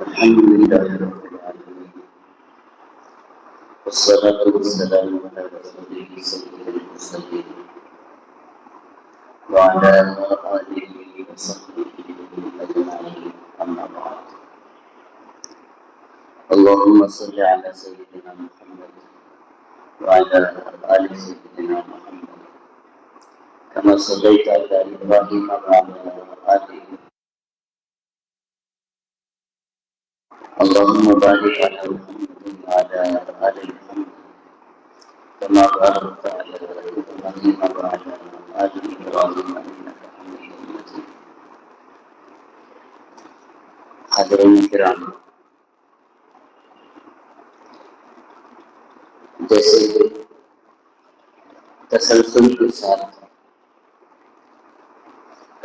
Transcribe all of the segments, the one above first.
الحمد لله رب العالمين والصلاة والسلام على رسوله سيد المرسلين وعلى آله وصحبه أجمعين أما بعد اللهم صل على سيدنا محمد وعلى آل سيدنا محمد كما صليت على إبراهيم وعلى آل إبراهيم اللهم بارك على محمد وعلى آل محمد كما باركت على إبراهيم وعلى آل إبراهيم إنك حميد مجيد. حضرین کرام، جیسے تسلسل کے ساتھ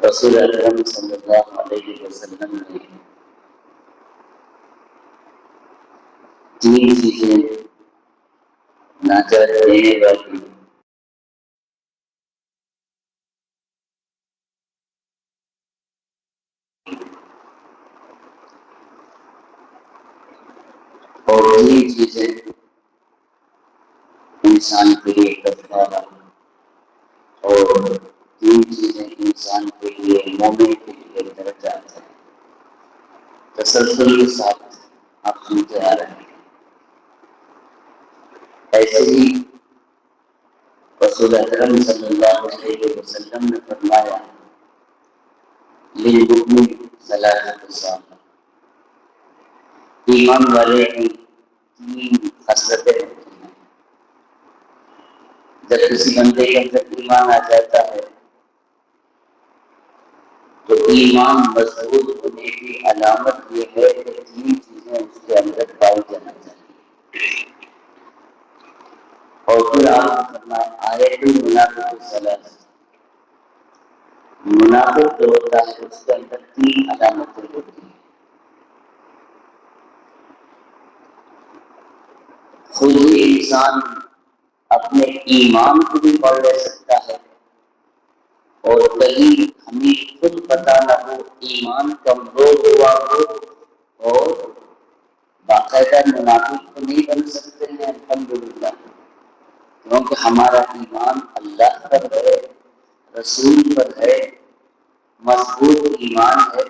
رسول اکرم صلی اللہ علیہ وسلم نے تین چیزیں ناجات دینے والی اور تین چیزیں انسان کے لیے کفارہ اور تین چیزیں انسان کے لیے مومن کے لیے درجات ہیں. تسلسل کے ساتھ آپ سنتے آ رہے ہیں. ایسے ہی رسول اکرم صلی اللہ علیہ وسلم نے فرمایا للمؤمن ثلاثۃ خصال، ایمان والے کی تین خصلتیں ہوتی ہیں. جب کسی بندے کے اندر ایمان آ جاتا ہے تو ایمان مضبوط ہونے کی علامت یہ ہے کہ تین چیزیں اس کے اندر پائی جانا چاہیے. اور پھر آپ فرمائیں آیت المنافق ثلاث، منافق جو ہوتا ہے اس کے اندر تین علامتیں ہوتی ہیں. خود ہی انسان اپنے ایمان کو بھی پڑھ لے سکتا ہے اور کہیں ہمیں خود پتہ نہ ہو ایمان کمزور ہوا ہو اور باقاعدہ منافق تو نہیں بن سکتے ہیں الحمدللہ، کیونکہ ہمارا ایمان اللہ پر ہے، رسول پر ہے، مضبوط ایمان ہے.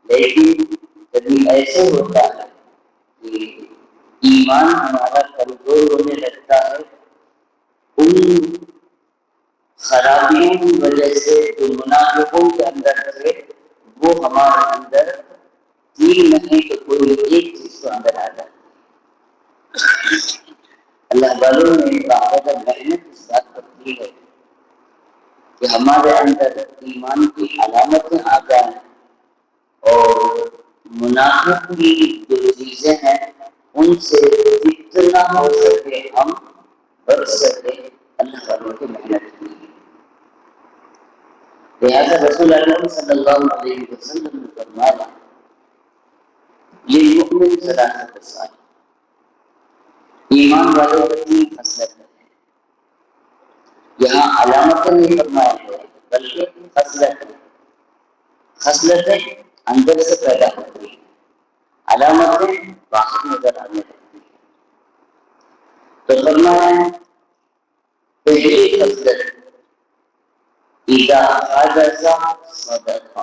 لیکن کبھی ایسے ہوتا ہے کہ ایمان ہمارا کمزور ہونے لگتا ہے ان خرابیوں کی وجہ سے جو منافقوں کے اندر ہے وہ ہمارے اندر تین نہیں تو کوئی ایک چیز کو اندر آ جاتی ہے. اللہ والوں نے باقاعدہ محنت اس بات پر کی ہے کہ ہمارے اندر ایمان کی علامتیں آ جائیں اور منافق کی جو چیزیں ہیں ان سے جتنا ہو سکے ہم بچ سکے. اللہ والوں کی محنت کی ہے. لہذا رسول اللہ صلی اللہ علیہ وسلم نے فرمایا یہ مؤمن ثلاثۃ خصال، ایمان والوں کی تین خصلت ہے. یہاں علامتیں نہیں فرمایا گیا بلکہ خصلتیں اندر سے پیدا ہوتی ہیں، علامتیں باہر نظر آنے لگتی ہیں. تو فرمایا پہلی خصلت اذا حدث صدق،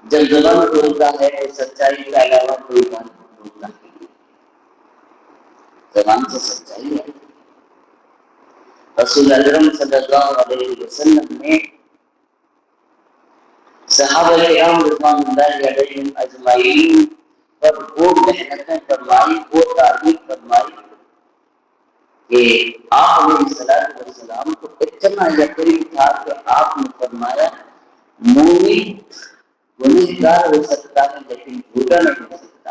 جب زبان کھولتا ہے تو سچائی کے علاوہ کوئی بات بولتا نہیں، زبان سے سچائی ہے. رسول اکرم صلی اللہ علیہ وسلم نے صحابہ کرام رضوان اللہ علیہم اجمعین پر وہ محنتیں فرمائی، وہ تعریف فرمائی کہ آپ علیہ السلام کو اتنا یقین تھا کہ آپ نے فرمایا مومن گنہگار ہو سکتا ہے لیکن جھوٹا نہیں ہو سکتا.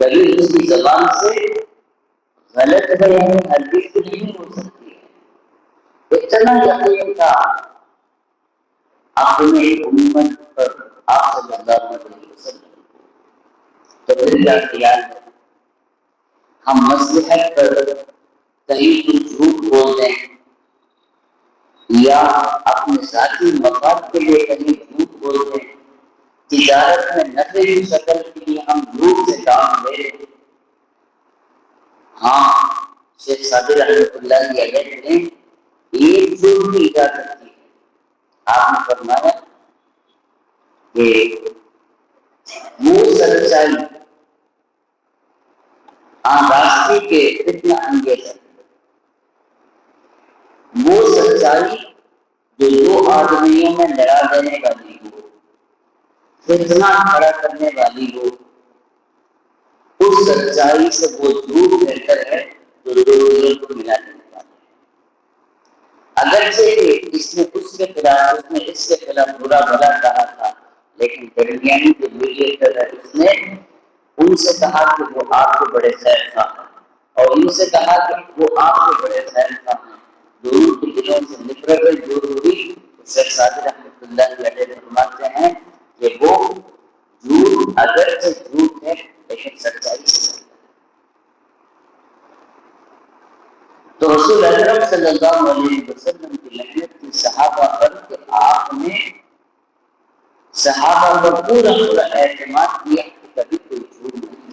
کبھی اس کی زبان سے غلط ہے یعنی ہرگز نہیں ہو سکتی ہے. اتنا یقین تھا اپنے امت پر آپ صلی اللہ علیہ وسلم. تو پھر کیا کیا ہم مصلحت پر کہیں کچھ جھوٹ بول دیں یا اپنے ذاتی مفاد کے لیے کہیں جھوٹ بول دیں، تجارت میں نفع کی شکل کے لیے ہم جھوٹ سے کام لے لیں۔ ہاں، شیخ سعدی رحمۃ اللہ علیہ نے ایک جھوٹ کی اجازت کی۔ آپ نے فرمایا کہ وہ سچائی راستے کے فتنہ انگیز ہے، وہ سچائی جو دو آدمیوں میں لڑا دینے والی ہو، فتنہ کھڑا کرنے والی ہو، اس سچائی سے وہ جھوٹ بہتر ہے جو دو دلوں کو ملا دینے والی ہے۔ اگرچہ اس نے اس کے خلاف، اس نے اس کے خلاف برا بھلا کہا تھا، لیکن درمیانی جو میڈیٹر ہے اس نے ان سے کہا کہ وہ آپ کے بڑے خیر خواہ ہیں، اور ان سے کہا کہ وہ آپ کے بڑے خیر خواہ ہیں۔ دونوں کے دلوں سے نفرت دور ہوئی۔ شیخ سعدی رحمۃ اللہ علیہ فرماتے ہیں کہ وہ جھوٹ اگرچہ جھوٹ ہے لیکن سچائی سے ہے۔ تو رسول اکرم صلی اللہ علیہ وسلم کی لعنت کی صحابہ پر کہ آپ نے صحابہ پر پورا پورا اعتماد کیا کہ کبھی کوئی جھوٹ نہیں۔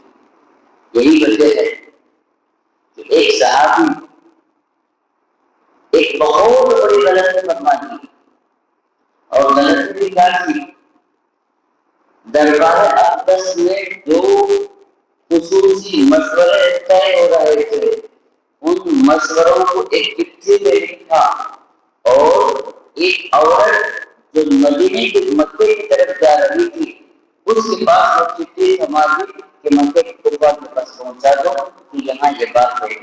یہی وجہ ہے کہ ایک صحابی ایک بہت بڑی غلطی فرما دی، اور غلطی کیا تھی؟ دربار اقدس میں جو خصوصی مشورے طے ہو رہے تھے ان مشوروں کو ایک چٹھی میں لکھا، اور ایک عورت جو مدینے کے مکے کی طرف جا رہی تھی اس کے پاس وہ چٹھی تھما دی کہ مکے کے قربا کے پاس پہنچا دو کہ یہاں یہ بات ہے۔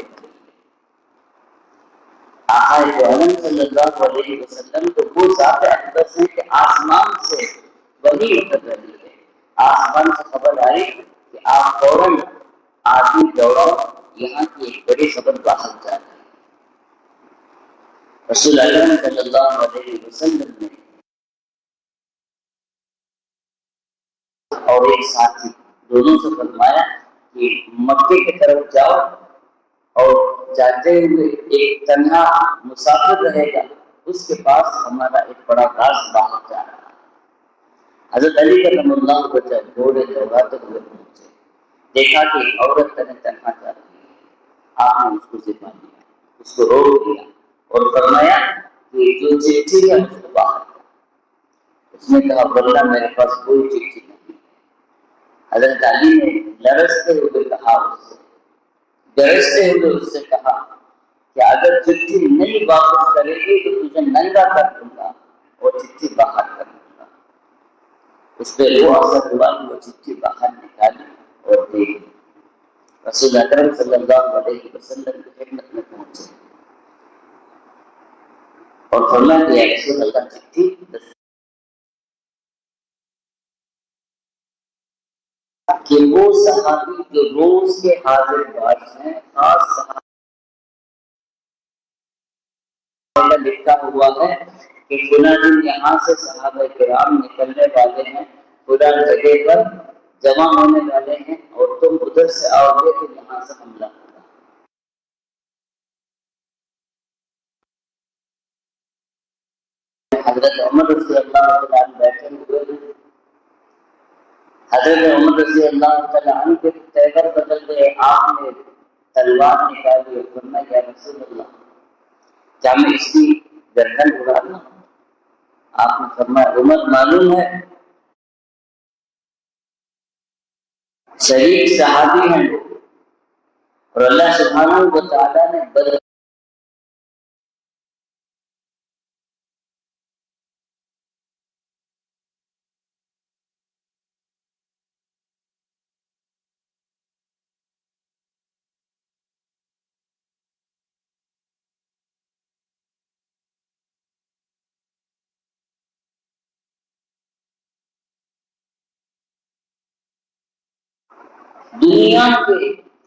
آقا اعظم صلی اللہ علیہ وسلم کو وہ ذات اقدس ہے کہ آسمان سے وحی اتر رہی ہے، آسمان سے خبر آئی کہ آپ فوراً آدمی دوڑو، یہاں کی ایک بڑی خبر باہر جا رہی ہے۔ رسول اکرم صلی اللہ علیہ وسلم نے اور ایک ساتھی دونوں سے فرمایا کہ مکے کی طرف جاؤ، اور جاتے ہوئے ایک تنہا مسافر رہے گا، اس کے پاس ہمارا ایک بڑا راز باہر جا رہا ہے۔ حضرت علی کرم اللہ کو جب گھوڑے دوڑاتے ہوئے پہنچے، دیکھا کہ عورت تنہا جا رہی ہے۔ آپ نے اس کو ذمہ دیا، اس کو روک دیا اور فرمایا کہ جو چٹھی ہے اس کو باہر کر۔ اس نے کہا واللہ میرے پاس کوئی چٹھی نہیں۔ حضرت علی نے لرزتے ہوئے کہا، گرجتے ہوئے اس سے کہا کہ اگر چٹھی نہیں واپس کرے گی تو تجھے ننگا کر دوں گا اور چٹھی باہر کر دوں گا۔ اس پہ وہ اثر ہوا کہ وہ چٹھی باہر نکالی اور دے دی۔ رسول اکرم صلی اللہ علیہ وسلم کی خدمت میں پہنچے اور فرمایا کہ یا رسول اللہ چٹھی کہ وہ صحابی جو روز کے حاضر باز ہیں، خاص صحابی لکھا ہوا ہے کہ فلاں دن یہاں سے صحابہ کرام نکلنے والے ہیں، فلاں جگہ پر جمع ہونے والے ہیں، اور تم ادھر سے آؤ گے تو یہاں سے حملہ ہوگا۔ حضرت عمر رضی اللہ تعالیٰ عنہ بیٹھے ہوئے، حضرت عمر رضی اللہ تعالیٰ عنہ کے تیور بدل گئے، آپ نے تلوار نکالی اور فرمایا یا رسول اللہ کیا میں اس کی گردن اڑا دوں؟ آپ نے فرمایا عمر معلوم ہے شریک صحابی ہیں اور اللہ سبحانہ و تعالیٰ نے بدل دنیا کے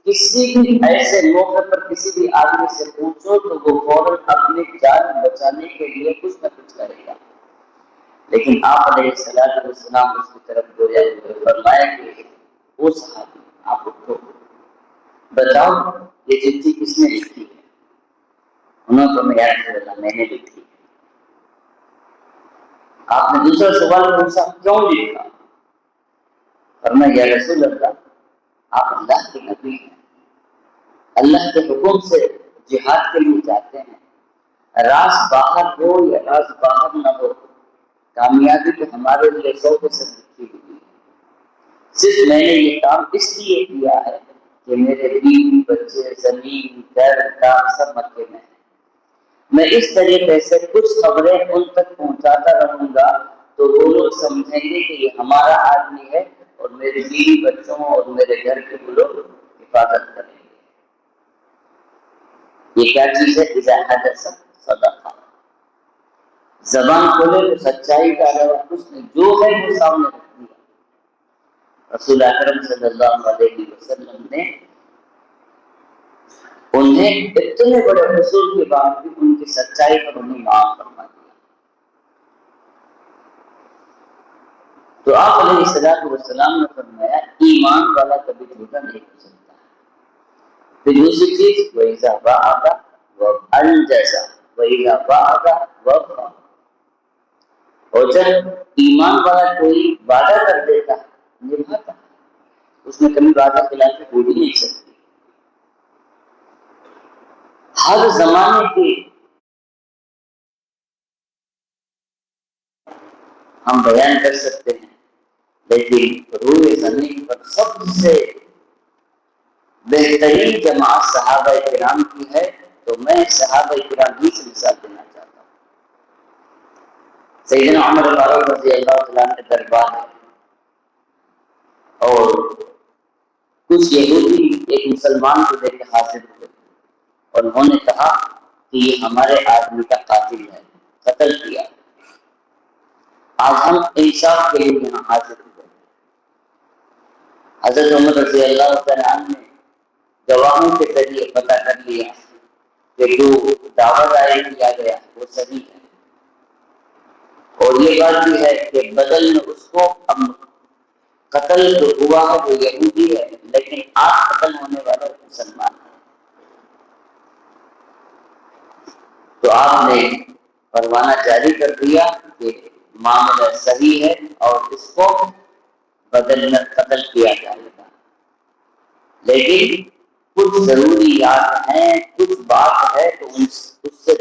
کسی بھی ایسے موقع پر کسی بھی آدمی سے پوچھو تو وہ فوراً اپنی جان بچانے کے لیے کچھ نہ کچھ کرے گا، لیکن آپ علیہ السلام اس کی طرف گویا فرمایا کہ وہ صحابی آپ اٹھو، بتاؤ یہ چٹھی کس نے لکھی ہے؟ انہوں نے فرمایا یا رسول اللہ میں نے لکھی ہے۔ آپ نے دوسرا سوال پوچھا کیوں لکھا؟ فرمایا یا رسول اللہ آپ اللہ کے نبی ہیں، اللہ کے حکم سے جہاد کے لیے جاتے ہیں، راز باہر ہو یا راز باہر نہ ہو کامیابی تو ہمارے لیے 100% لکھی ہوئی ہے۔ صرف میں نے یہ کام اس لیے کیا ہے کہ میرے بیوی بچے زمین گھر کام سب مکے میں ہیں، میں اس طریقے سے کچھ خبریں ان تک پہنچاتا رہوں گا تو وہ لوگ سمجھیں گے کہ یہ ہمارا آدمی ہے اور میرے بیوی بچوں اور میرے گھر کے وہ لوگ حفاظت کریں گے۔ یہ کیا چیز ہے؟ اذا حدث صدقہ، زبان کھولے تو سچائی کا علاوہ کچھ نہیں، جو ہے وہ سامنے رکھ دیا۔ رسول اکرم صلی اللہ علیہ وسلم نے انہیں اتنے بڑے حصول کے باوجود ان کی سچائی پر انہیں معاف فرما دیا۔ تو آپ علیہ الصلوۃ والسلام نے فرمایا ایمان والا کبھی جھوٹا نہیں ہو سکتا۔ پھر دوسری چیز وَإِذَا وَعَدَ وَأَنجَزَ وَإِذَا وَعَدَ وَفَى، اور جب ایمان والا کوئی وعدہ کر دیتا نبھاتا، اس میں کبھی وعدہ خلافی ہو بھی نہیں سکتی۔ ہر زمانے کے ہم بیان کر سکتے ہیں، لیکن روئے زمین پر سب سے بہترین جماعت صحابہ کرام کی ہے، تو میں صحابہ کرام ہی سے مثال دینا چاہتا ہوں۔ سیدنا عمر فاروق رضی اللہ تعالیٰ عنہ کے دربار ہے اور کچھ یہودی ایک مسلمان کو دیکھ کے حاضر ہوئے اور انہوں نے کہا کہ یہ ہمارے آدمی کا قاتل ہے، قتل کیا۔ آج ہم انصاف کے لیے یہاں حاضر ہوئے۔ حضرت عمر رضی اللہ تعالیٰ عنہ نے گواہوں کے ذریعے پتہ کر لیا کہ جو دعویٰ دائر کیا گیا وہ صحیح ہے، اور یہ بات بھی ہے کہ بدل میں اس کو قتل جو ہوا ہے وہ یہودی ہے، لیکن آج قتل ہونے والا مسلمان ہے۔ تو آپ نے پروانہ جاری کر دیا کہ معاملہ صحیح ہے اور اس کو بدل میں قتل کیا جائے گا، لیکن کچھ ضروریات ہیں، کچھ بات ہے تو اس سے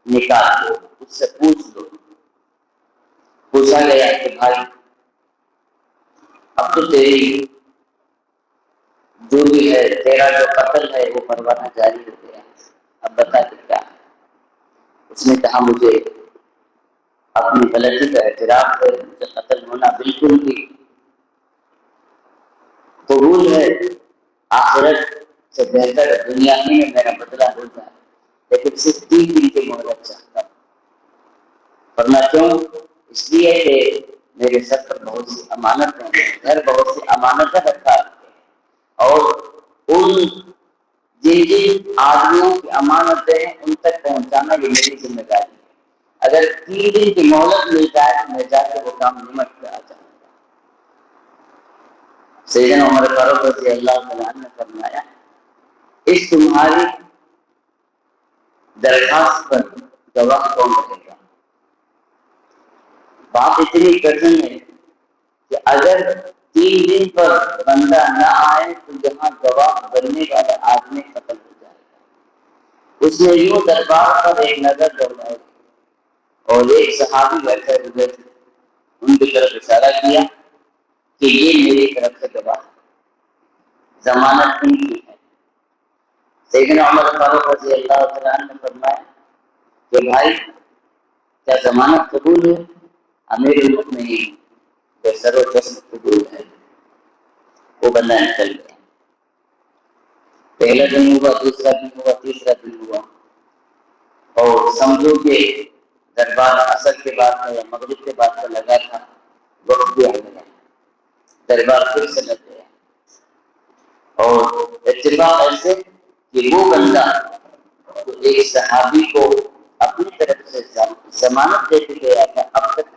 نکال دو، اس سے پوچھ دو۔ پوچھا گیا کہ بھائی اب تو تیری جو بھی ہے، تیرا جو قتل ہے وہ پروانہ جاری ہو گیا، اب بتا کہ کیا ہے؟ اس نے کہا مجھے اپنی غلطی کا اعتراف ہے، مجھے قتل ہونا بالکل بھی قبول ہے، آخرت سے بہتر دنیا ہی میں میرا بدلہ ہو جائے، لیکن صرف 3 دن کی مہلت چاہتا ہوں۔ ورنہ کیوں؟ اس لیے کہ میرے سر پر بہت سی امانتیں ہیں، گھر بہت سی امانتیں رکھا ہے، اور ان جن آدمیوں کی امانتیں ہیں ان تک پہنچانا یہ میری ذمہ داری ہے۔ اگر 3 دن کی مہلت مل جائے تو میں جا کے وہ کام نمٹ کر آ جاؤں گا۔ سیدنا عمر فاروق رضی اللہ تعالیٰ عنہ نے فرمایا اس تمہاری درخواست پر گواہ کون رہے گا؟ بات اتنی کٹھن ہے کہ اگر 3 دن پر بندہ نہ آئے تو یہاں گواہ بننے والا آدمی قتل ہو جائے گا۔ اس نے یوں دربار پر ایک نظر دوڑائی اور ایک صحابی بیٹھے ہوئے تھے، ان کی طرف اشارہ کیا کہ یہ میری طرف سے گواہ ہے، ضمانت ان کی ہے۔ سیدنا عمر فاروق رضی اللہ تعالیٰ عنہ نے فرمایا کہ بھائی کیا ضمانت قبول ہے؟ امیر المؤمنین بے سر و جسم قبول ہے۔ وہ بندہ نکل گیا، پہلا دن ہوا، دوسرا دن ہوا، تیسرا دن ہوا، اور سمجھو کہ دربار عصر کے بعد یا مغرب کے بعد کا لگا تھا، وقت بھی آ گیا، دربار پھر سے لگ گیا، اور اتفاق ایسے کہ وہ بندہ تو ایک صحابی کو اپنی طرف سے ضمانت دے کے گیا تھا، اب تک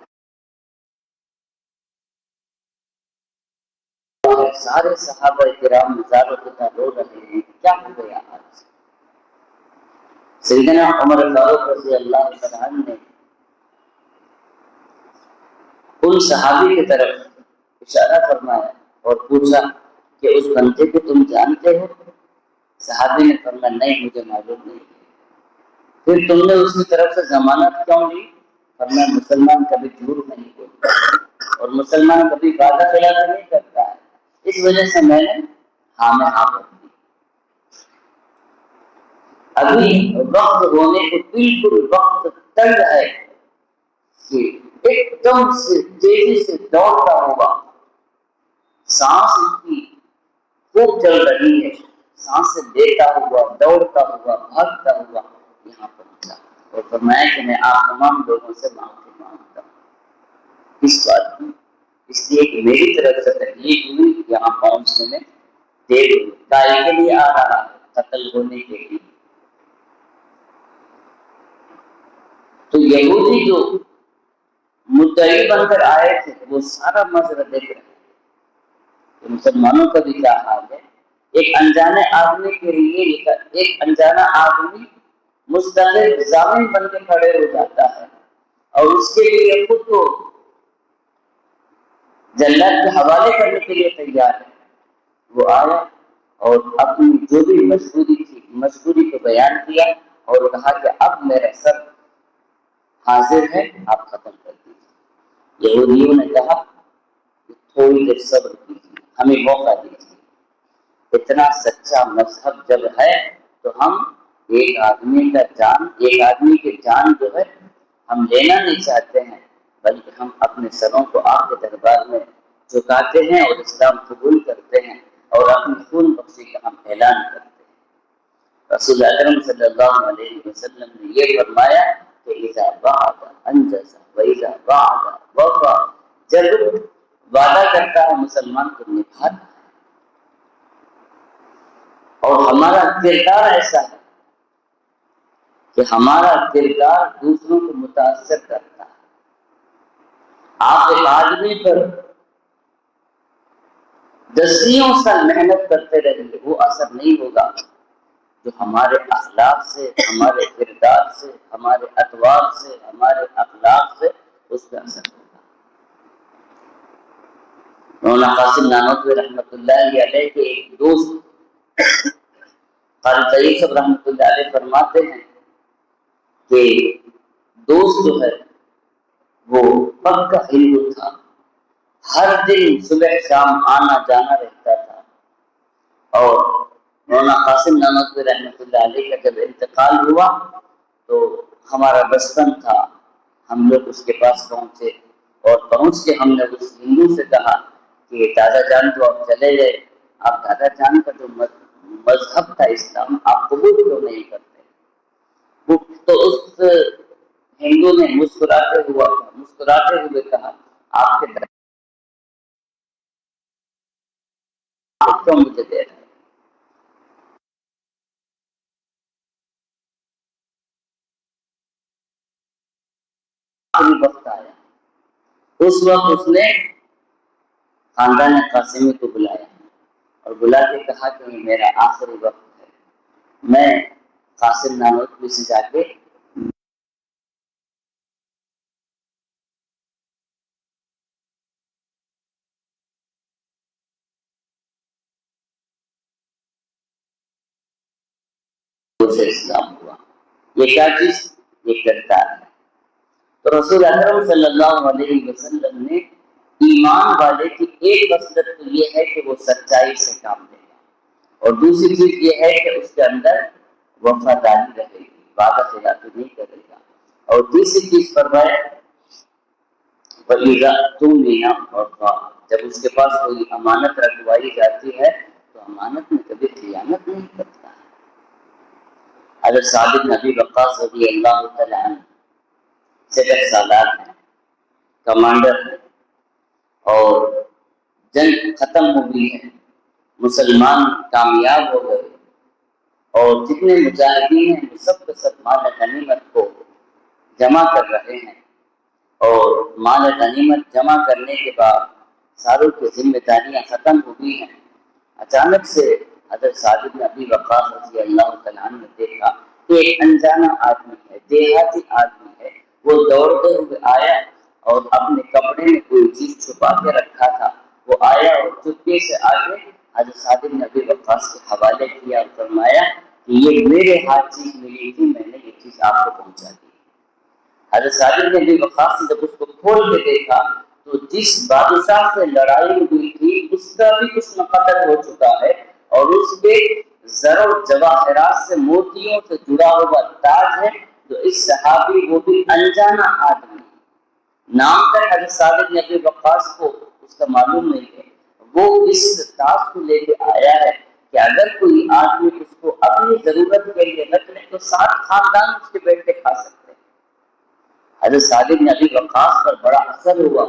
سارے صحابہ کرام مزار ہوتا رو رہے ہیں، کیا ہو گیا آج؟ سیدنا عمر فاروق رضی اللہ تعالیٰ عنہ نے ان صحابی کی طرف اشارہ فرمایا اور پوچھا کہ اس بندے کو تم جانتے ہو؟ صحابی نے فرمایا نہیں مجھے معلوم نہیں. پھر تم نے اس کی طرف سے ضمانت کیوں لی؟ فرمایا مسلمان کبھی جھوٹ نہیں بولتا اور مسلمان کبھی وعدہ خلاف نہیں کرتا ہے، اس وجہ سے میں نے ہاں میں ہاں کر دی. ابھی وقت ہونے کو بالکل وقت تنگ ہے کہ ایک دم سے تیزی سے دوڑتا ہوگا، سانس اس کی خوب چل رہی ہے، سانس لیتا ہوا دوڑتا ہوا بھاگتا ہوا یہاں پہنچا اور فرمایا کہ میں آپ تمام لوگوں سے معافی مانگتا ہوں اس بات کی، اس لیے کہ میری طرف سے تکلیف ہوئی، یہاں پہنچنے میں دیر ہوئی، کائے کے لیے آ رہا ہے قتل ہونے کے لیے. تو یہودی جو مدعی بن کر آئے تھے وہ سارا منظر دیکھ رہے کہ مسلمانوں کا بھی کیا حال ہے. ایک انجانے آدمی کے لیے ایک انجانا آدمی مستقل ضامن بن کے کھڑے ہو جاتا ہے اور اس کے لیے خود کو جلات کے حوالے کرنے کے لیے تیار ہے. وہ آیا اور اپنی جو بھی مجبوری تھی مجبوری کو بیان کیا اور کہا کہ اب میرا سب حاضر ہے، آپ ختم کر دیجیے. یہودیوں نے کہا تھوڑی دیر صبر کیجیے، ہمیں موقع دیجیے. اتنا سچا مذہب جب ہے تو ہم ایک آدمی کی جان جو ہے ہم لینا نہیں چاہتے ہیں، بلکہ ہم اپنے سروں کو آپ کے دربار میں جھکاتے ہیں اور اسلام قبول کرتے ہیں اور اپنی خون بخشی کا ہم اعلان کرتے ہیں. رسول اکرم صلی اللہ علیہ وسلم نے یہ فرمایا کہ اذا وعد انجز واذا وعد وفا، جب وعدہ کرتا ہے مسلمان کو نبھاتا ہے. اور ہمارا کردار ایسا ہے کہ ہمارا کردار دوسروں کو متاثر کرتا ہے. آپ ایک آدمی پر 10 سال محنت کرتے رہیں گے وہ اثر نہیں ہوگا جو ہمارے اخلاق سے، ہمارے کردار سے، ہمارے اطوار سے، ہمارے اخلاق سے اس کا اثر ہوگا. مولانا قاسم نانوتوی رحمۃ اللہ علیہ کے ایک دوست قاری طیب صاحب رحمۃ اللہ علیہ فرماتے ہیں کہ دوست جو ہے وہ پکا ہندو تھا، ہر دن صبح شام آنا جانا رہتا تھا. اور مولانا قاسم نانوتوی رحمۃ اللہ علیہ کا جب انتقال ہوا تو ہمارا بچپن تھا، ہم لوگ اس کے پاس پہنچے اور پہنچ کے ہم نے اس ہندو سے کہا کہ دادا جان تو آپ چلے گئے، آپ دادا جان کا جو مذہب تھا اسلام آپ قبول کیوں نہیں کرتے؟ وہ تو اس ہندو نے مسکراتے ہوئے کہا آپ کے کیوں مجھے دے رہے؟ وقت آیا، اس وقت اس نے خاندان قاسمی کو بلایا اور بلا کے کہا کہ یہ میرا آخری وقت ہے، میں قاسم نانوتوی سے جا کے اسلام ہوا. یہ کیا چیز؟ یہ کردار ہے. تو رسول اکرم صلی اللہ علیہ وسلم نے ایمان والے کی ایک خصلت تو یہ ہے کہ وہ سچائی سے کام لے گا اور دوسری چیز یہ ہے کہ اس کے اندر وفاداری رہے گی، وعدہ خلافی نہیں کرے گا. اور تیسری چیز فرمایا جب اس کے پاس کوئی امانت رکھوائی جاتی ہے تو امانت میں کبھی خیانت نہیں کرتا ہے. حضرت سعد بن ابی وقاص رضی اللہ تعالی عنہ سپہ سالار ہیں، کمانڈر ہیں اور جنگ ختم ہو گئی ہے، مسلمان کامیاب ہو گئے اور جتنے مجاہدین ہیں وہ سب کے سب مال غنیمت کو جمع کر رہے ہیں. اور مال غنیمت جمع کرنے کے بعد ساروں کی ذمہ داریاں ختم ہو گئی ہیں. اچانک سے حضرت سعد بن ابی وقاص رضی اللہ تعالیٰ عنہ نے دیکھا کہ ایک انجانا آدمی ہے، دیہاتی آدمی ہے، وہ دوڑتے ہوئے آیا اور اپنے کپڑے میں کوئی چیز چھپا کے رکھا تھا واقعے سے آگے حضرت سعد بن ابی وقاص کے حوالے کیا اور فرمایا کہ یہ میرے ہاتھ چیز ملی تھی، میں نے یہ چیز آپ کو پہنچا دی۔ حضرت سعد بن ابی وقاص نے جب اس کو کھول کے دیکھا تو جس بادشاہ سے لڑائی ہوئی تھی اس کا بھی کچھ قتل ہو چکا ہے، اور اس کے زر و جواہرات سے موتیوں سے جڑا ہوا تاج ہے۔ تو اس صحابی وہ بھی انجانا آدمی، نام کا حضرت سعد بن ابی وقاص کو اس کا معلوم نہیں ہے، وہ اس تاج کو لے کے آیا ہے کہ اگر کوئی آدمی اس کو اپنی ضرورت کے لیے رکھ لے تو 7 خاندان اس کے بیٹھ کے کھا سکتے ہیں۔ حضرت سعد بن ابی وقاص پر بڑا اثر ہوا،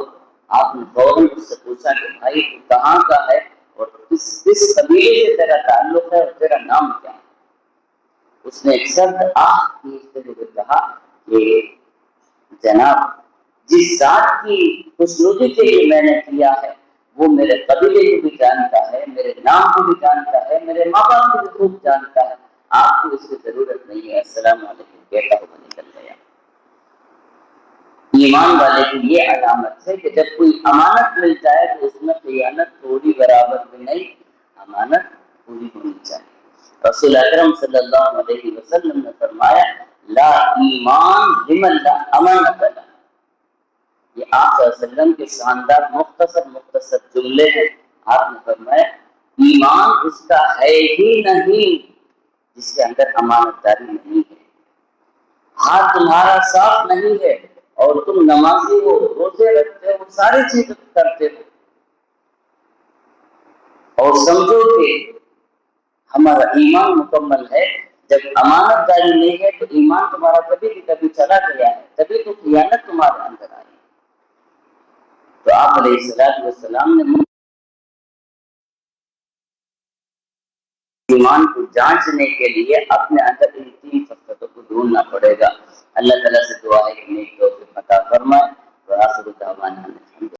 آپ نے فوراً اس سے پوچھا کہ بھائی تو کہاں کا ہے اور کس قبیلے سے تیرا تعلق ہے اور تیرا نام کیا ہے؟ اس نے ایک سخت کہا کہ جناب جس ذات کی خوشنودی کے لیے میں نے کیا ہے وہ میرے قبیلے کو بھی جانتا ہے، میرے نام کو بھی جانتا ہے، میرے ماں باپ کو بھی خوب جانتا ہے، آپ کو اس کی ضرورت نہیں ہے، السلام علیکم کہتا ہوا نکل گیا۔ ایمان والے کی یہ علامت ہے کہ جب کوئی امانت مل جائے تو اس میں خیانت تھوڑی برابر بھی نہیں، امانت پوری ہونی چاہیے۔ رسول اکرم صلی اللہ علیہ وسلم نے فرمایا لا ایمان لمن لا امانت له۔ یہ آپ صلی اللہ علیہ وسلم کے شاندار مختصر جملے ہیں۔ آپ نے فرمایا ایمان اس کا ہے ہی نہیں جس کے اندر امانت داری نہیں ہے۔ ہاتھ تمہارا صاف نہیں ہے اور تم نمازی ہو، روزے رکھتے ہو، ساری چیز کرتے ہو، اور سمجھو کہ ہمارا ایمان مکمل ہے، جب امانت داری نہیں ہے تو ایمان تمہارا کبھی بھی کبھی چلا گیا ہے، تبھی تو خیانت تمہارے اندر آئی۔ تو آپ علیہ الصلوۃ والسلام نے ایمان کو جانچنے کے لیے اپنے اندر ان 3 فطرتوں کو ڈھونڈنا پڑے گا۔ اللہ تعالیٰ سے دعا ہے کہ نیک توفیق عطا فرمائے۔ وآخر دعوانا